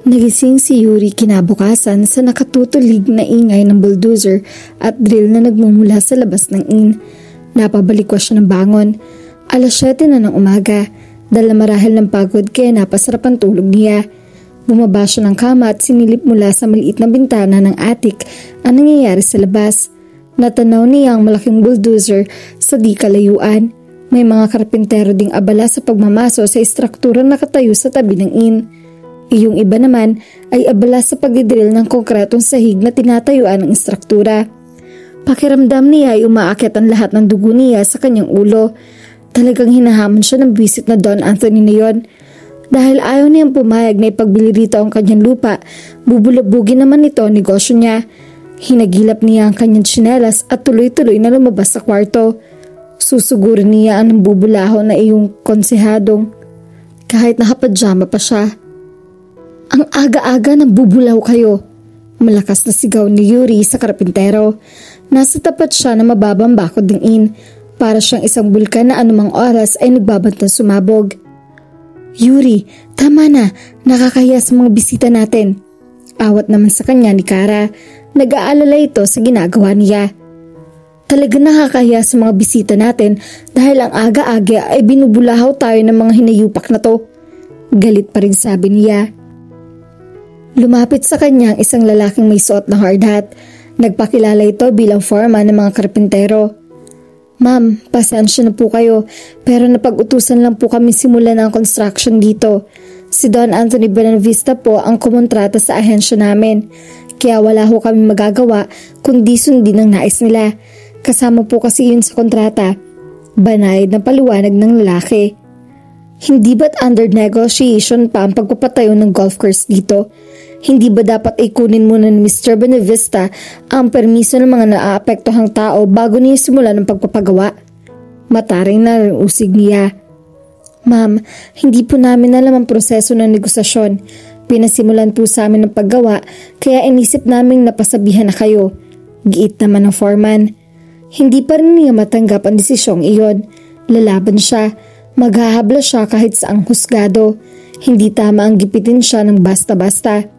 Nagising si Yuri kinabukasan sa nakatutulig na ingay ng bulldozer at drill na nagmumula sa labas ng inn. Napabalik ko siya ng bangon. 7:00 na ng umaga. Dala marahil ng pagod kaya napasarap ang tulog niya. Bumaba siya ng kama at sinilip mula sa maliit na bintana ng attic ang nangyayari sa labas. Natanaw niya ang malaking bulldozer sa di kalayuan. May mga karpintero ding abala sa pagmamaso sa istrukturang nakatayo sa tabi ng inn. Iyong iba naman ay abala sa pagdidrill ng konkretong sahig na tinatayuan ng istruktura. Pakiramdam niya ay umaakyat ang lahat ng dugo niya sa kanyang ulo. Talagang hinahamon siya ng visit na Don Anthony na yon. Dahil ayaw niyang pumayag na ipagbili rito ang kanyang lupa, bubulabugin naman nito ang negosyo niya. Hinagilap niya ang kanyang tsinelas at tuloy-tuloy na lumabas sa kwarto. Susugurin niya ang bubulaho na iyong konsehadong kahit nakapadyama pa siya. Ang aga-aga ng bubulaw kayo. Malakas na sigaw ni Yuri sa karpintero. Nasa tapat siya na mababang bakod ng inn. Para siyang isang bulkan na anumang oras ay nagbabantang sumabog. Yuri, tama na. Nakakahiya sa mga bisita natin. Awat naman sa kanya ni Kara. Nag-aalala ito sa ginagawa niya. Talaga nakakahiya sa mga bisita natin dahil ang aga-aga ay binubulahaw tayo ng mga hinayupak na to. Galit pa rin sabi niya. Lumapit sa kanya ang isang lalaking may suot na hard hat. Nagpakilala ito bilang foreman ng mga karpintero. Ma'am, pasensya na po kayo pero napag-utusan lang po kami simulan ng construction dito. Si Don Anthony Benavista po ang kumontrata sa ahensya namin. Kaya wala ho kami magagawa kundi sundin ang nais nila. Kasama po kasi yun sa kontrata. Banayad na paliwanag ng lalaki. Hindi ba't under negotiation pa ang pagpapatayo ng golf course dito? Hindi ba dapat ay kunin muna ni Mr. Benavista ang permiso ng mga naaapektohang tao bago niya simulan ng pagpapagawa? Mataring na usig niya. Ma'am, hindi po namin alam ang proseso ng negosasyon. Pinasimulan po sa amin ng paggawa kaya inisip naming napasabihan na kayo. Giit naman ng foreman. Hindi pa rin niya matanggap ang desisyong iyon. Lalaban siya. Maghahabla siya kahit saang husgado. Hindi tama ang gipitin siya ng basta-basta.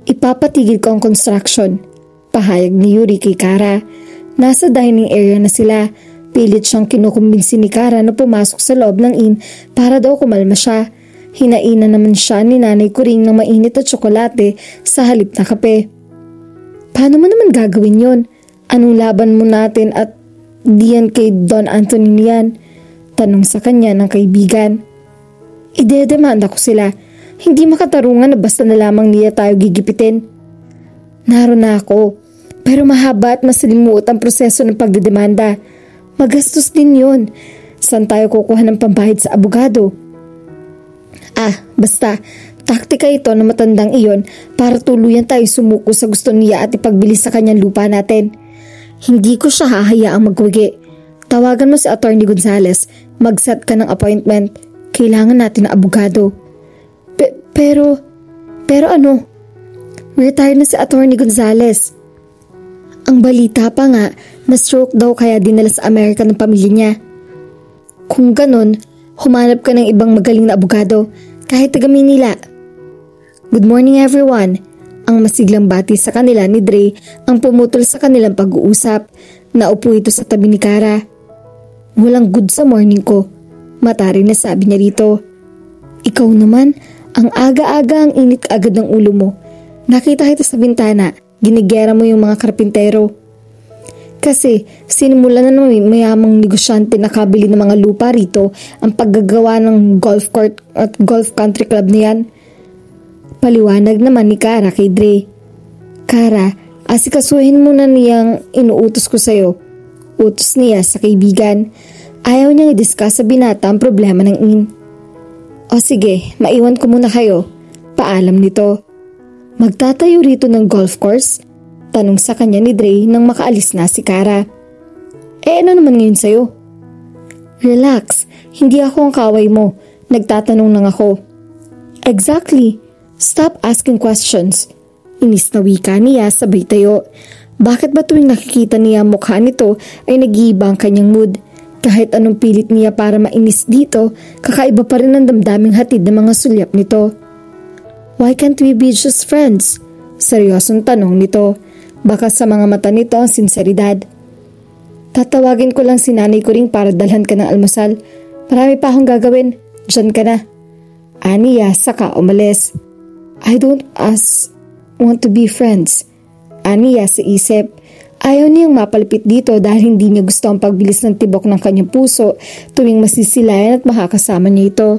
Ipapatigil ko ang construction. Pahayag ni Yuri kay Kara. Nasa dining area na sila. Pilit siyang kinukumbinsi ni Kara na pumasok sa loob ng inn para daw kumalma siya. Hinainan naman siya ni Nanay Kuring ng mainit at tsokolate sa halip na kape. Paano mo naman gagawin yon? Anong laban mo natin at diyan kay Don Anthony niyan? Tanong sa kanya ng kaibigan. Idedemanda ko sila. Hindi makatarungan na basta na lamang niya tayo gigipitin. Naroon na ako. Pero mahaba at masalimuot ang proseso ng pagdedemanda. Magastos din yun. Saan tayo kukuha ng pambahid sa abogado? Basta. Taktika ito na matandang iyon para tuluyan tayo sumuko sa gusto niya at ipagbili sa kanyang lupa natin. Hindi ko siya hahayaang magwagi. Tawagan mo si Attorney Gonzales. Mag-set ka ng appointment. Kailangan natin ng abogado. Pero ano? Retired na si Attorney Gonzales. Ang balita pa nga, na-stroke daw kaya dinala sa Amerika ng pamilya niya. Kung ganon, humanap ka ng ibang magaling na abogado, kahit taga Manila. Good morning everyone. Ang masiglang bati sa kanila ni Dre ang pumutol sa kanilang pag-uusap. Naupo ito sa tabi ni Kara. Walang good sa morning ko. Mataring na sabi niya rito. Ikaw naman, ang aga-aga ang init agad ng ulo mo. Nakita kita sa bintana, ginigera mo yung mga karpintero. Kasi sinimula na ng mayamang negosyante na kabili ng mga lupa rito ang paggagawa ng golf court at golf country club niyan. Paliwanag naman ni Kara kay Dre. Kara, asikasuhin mo na niyang inuutos ko sa'yo. Utos niya sa kaibigan. Ayaw niyang i-discuss sa binata ang problema ng inn. O sige, maiwan ko muna kayo. Paalam nito. Magtatayo rito ng golf course? Tanong sa kanya ni Dre nang makaalis na si Kara. Ano naman ngayon sa'yo? Relax, hindi ako ang kaway mo. Nagtatanong lang ako. Exactly. Stop asking questions. Inis na wika niya sabay tayo. Bakit ba tuwing nakikita niya ang mukha nito ay nag-iiba ang kanyang mood? Kahit anong pilit niya para mainis dito, kakaiba pa rin ang damdaming hatid ng mga sulyap nito. Why can't we be just friends? Seryosong tanong nito. Baka sa mga mata nito ang sinseridad. Tatawagin ko lang si nanay ko ring para dalhan ka ng almusal. Marami pa akong gagawin. Diyan ka na. Aniya saka umalis. I don't want to be friends. Aniya sa isip. Ayaw niyang mapalapit dito dahil hindi niya gusto ang pagbilis ng tibok ng kanyang puso tuwing masisilayan at makakasama niya ito.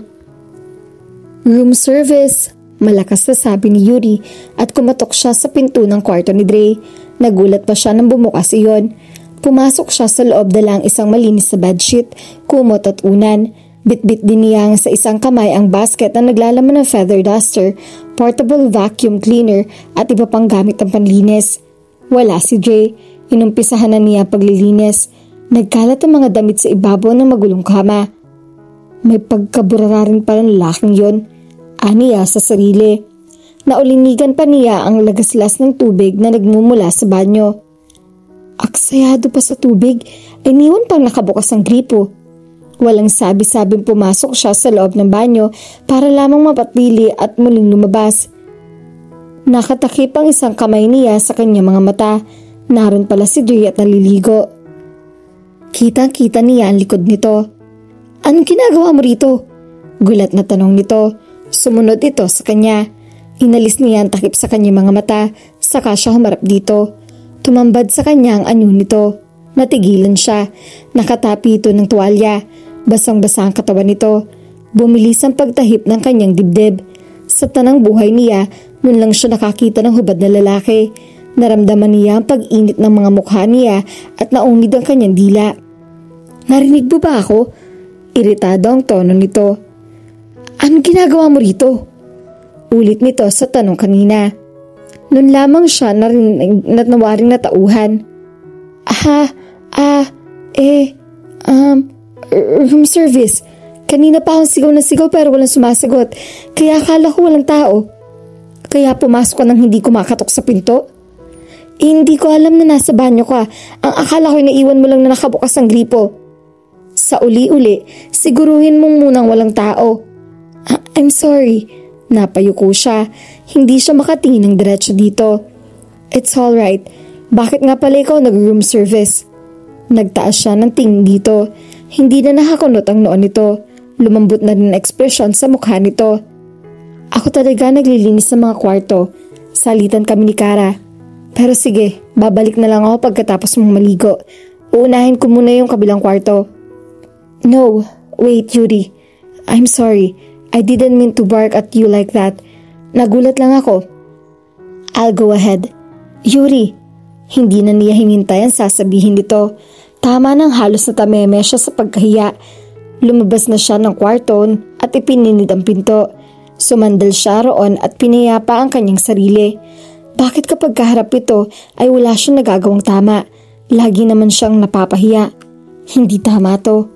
Room service. Malakas na sabi ni Yuri at kumatok siya sa pinto ng kwarto ni Dre. Nagulat pa siya nang bumukas iyon. Pumasok siya sa loob dala ang isang malinis na bedsheet, kumot at unan. Bit-bit din niya sa isang kamay ang basket na naglalaman ng feather duster, portable vacuum cleaner at iba pang gamit ng panlinis. Wala si Dre. Inumpisahan na niya paglilinis. Nagkalat ang mga damit sa ibabaw ng magulong kama. May pagkaburara rin pala ng lalaking yon. Aniya sa sarili. Naulinigan pa niya ang lagaslas ng tubig na nagmumula sa banyo. Aksayado pa sa tubig, iniwan pang nakabukas ang gripo. Walang sabi-sabing pumasok siya sa loob ng banyo para lamang mapatili at muling lumabas. Nakatakip ang isang kamay niya sa kanyang mga mata. Naroon pala si Dre at naliligo. Kitang-kita niya ang likod nito. Anong ginagawa mo rito? Gulat na tanong nito. Sumunod ito sa kanya. Inalis niya ang takip sa kanyang mga mata, saka siya humarap dito. Tumambad sa kanya ang anyo nito. Natigilan siya. Nakatapi ito ng tuwalya. Basang-basa ang katawan nito. Bumilis ang pagtahip ng kanyang dibdib. Sa tanang buhay niya, nun lang siya nakakita ng hubad na lalaki. Naramdaman niya ang pag-init ng mga mukha niya at naumid ang kanyang dila. Narinig mo ba ako? Iritado ang tono nito. Anong ginagawa mo rito? Ulit nito sa tanong kanina. Nun lamang siya narinig at nawaring natauhan. Room service. Kanina pa akong sigaw na sigaw pero walang sumasagot. Kaya akala ko walang tao. Kaya pumasok ka nang hindi kumakatok sa pinto? Hindi ko alam na nasa banyo ka. Ang akala ko naiwan mo lang na nakabukas ang gripo. Sa uli-uli, siguruhin mong munang walang tao. I'm sorry. Napayuko siya. Hindi siya makatingin ng diretso dito. It's alright. Bakit nga pala ikaw nag-room service? Nagtaas siya ng tingin dito. Hindi na nakakunot ang noon nito. Lumambot na rin ang ekspresyon sa mukha nito. Ako talaga naglilinis sa mga kwarto. Salitan kami ni Kara. Pero sige, babalik na lang ako pagkatapos mong maligo. Uunahin ko muna yung kabilang kwarto. No, wait Yuri. I'm sorry. I didn't mean to bark at you like that. Nagulat lang ako. I'll go ahead. Yuri. Hindi na niya hinintay ang sasabihin nito. Tama nang halos natameme siya sa pagkahiya. Lumabas na siya ng kwarto at ipininid ang pinto. Sumandal siya roon at pinayapa ang kanyang sarili. Bakit kapag kaharap ito ay wala siyang nagagawang tama? Lagi naman siyang napapahiya. Hindi tama to.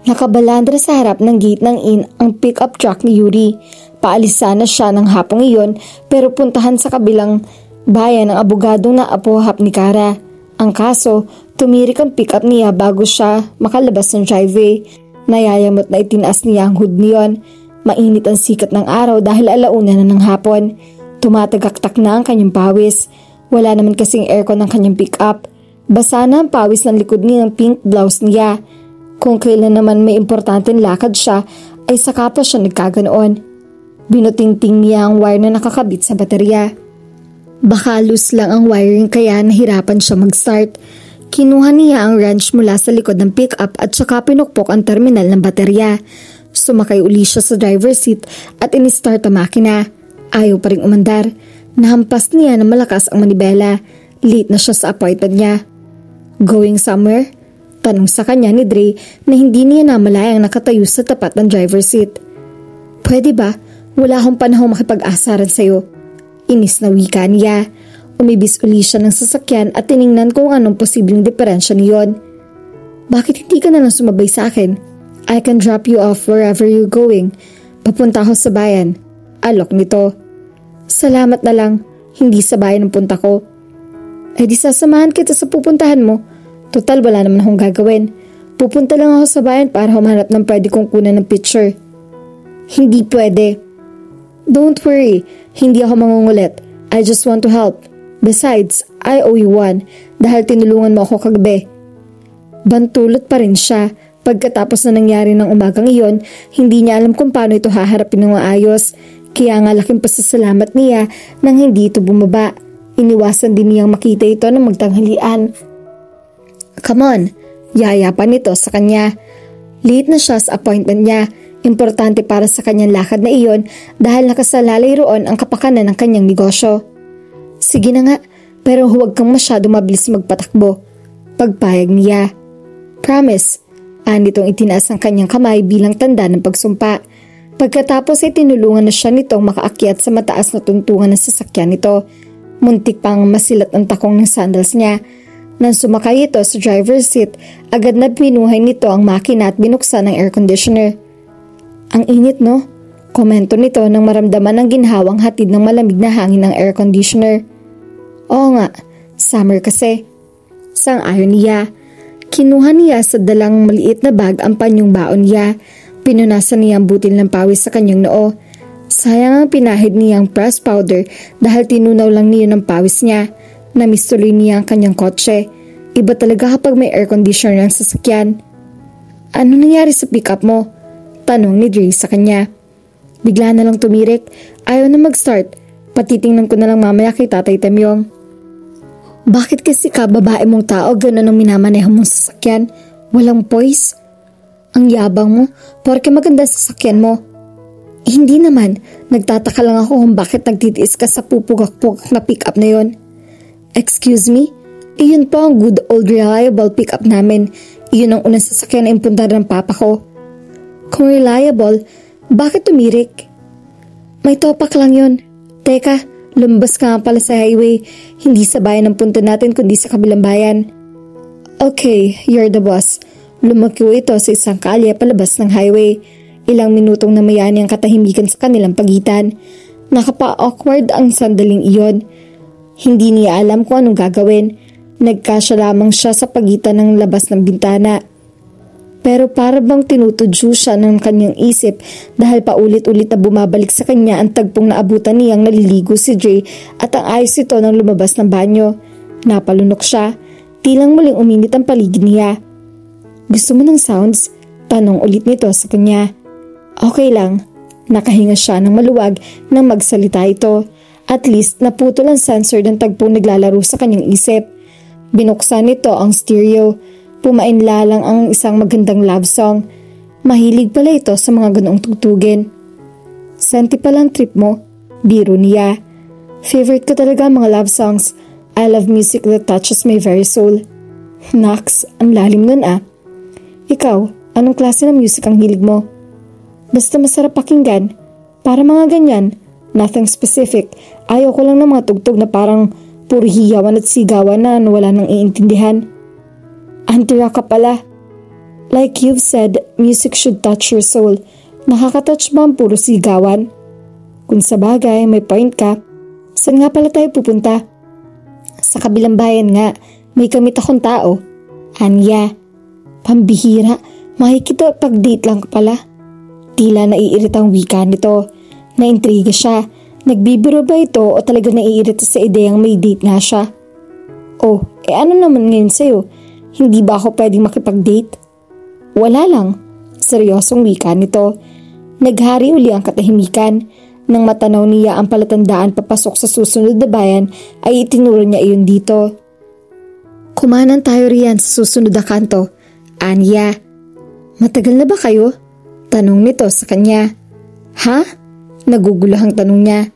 Nakabalandra sa harap ng gate ng inn ang pick-up truck ni Yuri. Paalis sana siya ng hapong iyon pero puntahan sa kabilang bayan ang abogadong naapohap ni Kara. Ang kaso, tumirik ang pick-up niya bago siya makalabas ng driveway. Nayayamot na itinaas niya ang hood niyon. Mainit ang sikat ng araw dahil alauna na ng hapon. Tumatagaktak na ang kanyang pawis. Wala naman kasing aircon ng kanyang pick-up. Basa na ang pawis ng likod niya ng pink blouse niya. Kung kailan naman may importanteng lakad siya, ay saka pa siya nagkaganoon. Binutingting niya ang wire na nakakabit sa baterya. Baka loose lang ang wiring kaya nahirapan siya mag-start. Kinuha niya ang wrench mula sa likod ng pick-up at saka pinukpok ang terminal ng baterya. Sumakay uli siya sa driver's seat at in-start ang makina. Ayaw pa rin umandar. Nahampas niya ng malakas ang manibela. Late na siya sa appointment niya. Going somewhere? Tanong sa kanya ni Dre na hindi niya namalayang nakatayo sa tapat ng driver's seat. Pwede ba? Wala akong panahong makipag-asaran sa'yo. Inis na wika niya. Umibis uli siya ng sasakyan at tiningnan kung anong posibleng diferensya niyon. Bakit hindi ka na lang sumabay sa akin? I can drop you off wherever you're going. Papunta ako sa bayan. Alok nito. Salamat na lang. Hindi sa bayan ang punta ko. Ay di sasamahan kita sa pupuntahan mo. Total wala naman akong gagawin. Pupunta lang ako sa bayan para humanap ng pwede kong kunan ng picture. Hindi pwede. Don't worry, hindi ako mangungulit. I just want to help. Besides, I owe you one dahil tinulungan mo ako kagabi. Bantulot pa rin siya. Pagkatapos na nangyari ng umagang iyon, hindi niya alam kung paano ito haharapin ng maayos. Kaya nga laking pasasalamat niya nang hindi ito bumaba. Iniwasan din niyang makita ito ng magtanghalian. Come on, yayapan nito sa kanya. Late na siya sa appointment niya. Importante para sa kanyang lakad na iyon dahil nakasalalay roon ang kapakanan ng kanyang negosyo. Sige na nga, pero huwag kang masyado mabilis magpatakbo. Pagpayag niya. Promise. Anitong itinaas ang kanyang kamay bilang tanda ng pagsumpa. Pagkatapos ay tinulungan na siya nitong makaakyat sa mataas na tuntungan ng sasakyan nito. Muntik pang masilat ang takong ng sandals niya. Nang sumakay ito sa driver's seat, agad na pinuhay nito ang makina at binuksan ang air conditioner. Ang init no? Komento nito nang maramdaman ang ginhawang hatid ng malamig na hangin ng air conditioner. Oo nga, summer kasi. Sang-ayon niya. Kinuha niya sa dalang maliit na bag ang panyong baon niya. Pinunasan niya ang butil ng pawis sa kanyang noo. Sayang ang pinahid niyang pressed powder dahil tinunaw lang niya ng pawis niya. Namiss tuloy niya ang kanyang kotse. Iba talaga kapag may air conditioner ng sasakyan. Ano nangyari sa pickup mo? Tanong ni Dre sa kanya. Bigla na lang tumirik. Ayaw na mag-start. Patitingnan ko na lang mamaya kay Tatay Temyong. Bakit kasi ka babae mong tao gano'n ang minamaneho mong sasakyan? Walang poise? Ang yabang mo, porke maganda sasakyan mo. Hindi naman, nagtataka lang ako kung bakit nagtitiis ka sa pupugak-pugak na pick-up na yon. Excuse me? Iyon po ang good old reliable pick-up namin. Iyon ang unang sasakyan na impunta ng papa ko. Kung reliable, bakit tumirik? May topak lang yon. Teka, lumabas ka nga pala sa highway. Hindi sa bayan ang punta natin kundi sa kabilang bayan. Okay, you're the boss. Lumakiw ito sa isang kalye palabas ng highway. Ilang minutong namayani ang katahimikan sa kanilang pagitan. Nakapa-awkward ang sandaling iyon. Hindi niya alam kung anong gagawin. Nagkasya lamang siya sa pagitan ng labas ng bintana. Pero para bang tinutudyo siya ng kanyang isip dahil paulit-ulit na bumabalik sa kanya ang tagpong naabutan niyang naliligo si Dre at ang ayos ito nang lumabas ng banyo. Napalunok siya. Tilang muling uminit ang paligid niya. Gusto mo ng sounds? Tanong ulit nito sa kanya. Okay lang. Nakahinga siya ng maluwag nang magsalita ito. At least naputol ang sensor ng tagpong naglalaro sa kanyang isip. Binuksan nito ang stereo. Pumainlalang ang isang magandang love song. Mahilig pala ito sa mga ganoong tugtugin. Senti pala ang trip mo. Biro niya. Favorite ko talaga mga love songs. I love music that touches my very soul. Naks, ang lalim nun ah. Ikaw, anong klase ng music ang hilig mo? Basta masarap pakinggan. Para mga ganyan. Nothing specific. Ayaw ko lang ng mga tugtog na parang puro hiyawan at sigawan na wala nang iintindihan. Anti-rock ka pala. Like you've said, music should touch your soul. Nakaka-touch ba ang puro sigawan? Kung sa bagay, may point ka. Saan nga pala tayo pupunta? Sa kabilang bayan nga, may kamit akong tao. Anya. Pambihira, makikita pag-date lang ka pala. Tila naiirita ang wika nito. Naintriga siya. Nagbibiro ba ito o talaga naiirita sa ideyang may date nga siya? Oh, ano naman ngayon sa'yo? Hindi ba ako pwedeng makipag-date? Wala lang. Seryosong wika nito. Naghari uli ang katahimikan. Nang matanaw niya ang palatandaan papasok sa susunod na bayan ay itinuro niya iyon dito. Kumanan tayo riyan sa susunod na kanto. Anya. Matagal na ba kayo? Tanong nito sa kanya. Ha? Naguguluhang tanong niya.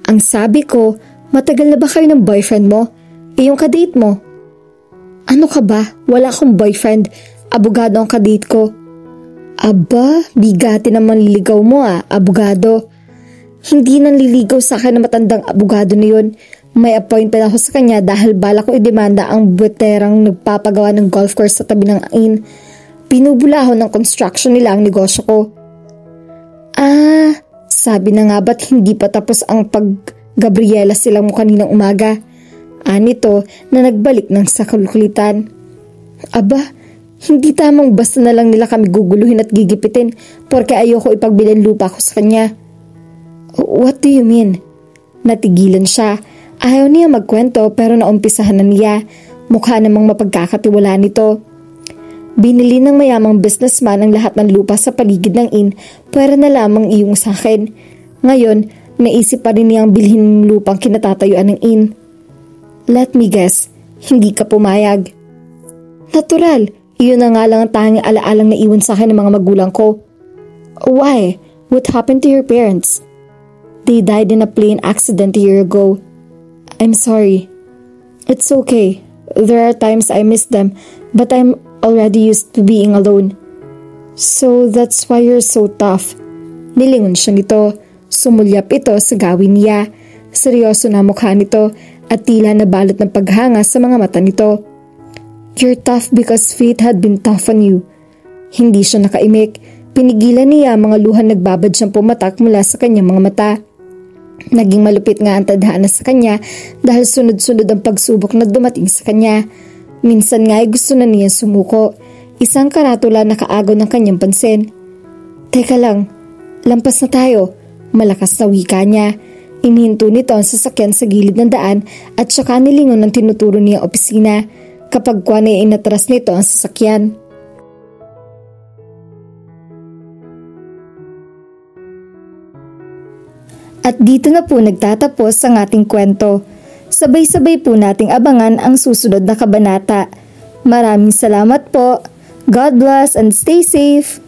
Ang sabi ko, matagal na ba kayo ng boyfriend mo? Yung kadate mo? Ano ka ba? Wala akong boyfriend. Abogado ang kadate ko. Aba, bigati naman liligaw mo ah, abogado. Hindi nanliligaw sa akin na matandang abogado na yun. May appointment ako sa kanya dahil bala ko idemanda ang buweterang nagpapagawa ng golf course sa tabi ng ain. Pinubulahon ng construction nila ang negosyo ko. Ah, sabi na nga ba't hindi pa tapos ang pag-Gabriela silang mo kaninang umaga? Anito na nagbalik ng sakulkulitan. Aba, hindi tamang basta na lang nila kami guguluhin at gigipitin porke ayoko ipagbilan lupa ko sa kanya. What do you mean? Natigilan siya. Ayaw niya magkwento pero naumpisahan na niya. Mukha namang mapagkakatiwalaan nito. Binili ng mayamang businessman ang lahat ng lupa sa paligid ng inn, pwera na lamang iyong sa akin. Ngayon, naisip pa rin niyang bilhin ng lupang kinatatayuan ng inn. Let me guess, hindi ka pumayag. Natural, iyon na nga lang ang tanging alaalang naiwan sa akin ng mga magulang ko. Why? What happened to your parents? They died in a plane accident a year ago. I'm sorry. It's okay. There are times I miss them, but I'm already used to being alone. So that's why you're so tough. Nilingon siya nito. Sumulyap ito sa gawin niya. Seryoso na mukha nito at tila nabalot ng paghanga sa mga mata nito. You're tough because fate had been tough on you. Hindi siya nakaimik. Pinigilan niya ang mga luhan nagbabad siyang pumatak mula sa kanyang mga mata. Naging malupit nga ang tadhana sa kanya dahil sunod-sunod ang pagsubok na dumating sa kanya. Minsan nga ay gusto na niya sumuko. Isang karatula na kaagaw ng kanyang pansin. Teka lang, lampas na tayo. Malakas na wika niya. Inihinto nito ang sasakyan sa gilid ng daan at saka nilingon ng tinuturo niya opisina. Kapag kuwan ay inatras nito ang sasakyan. At dito na po nagtatapos ang ating kwento. Sabay-sabay po nating abangan ang susunod na kabanata. Maraming salamat po. God bless and stay safe.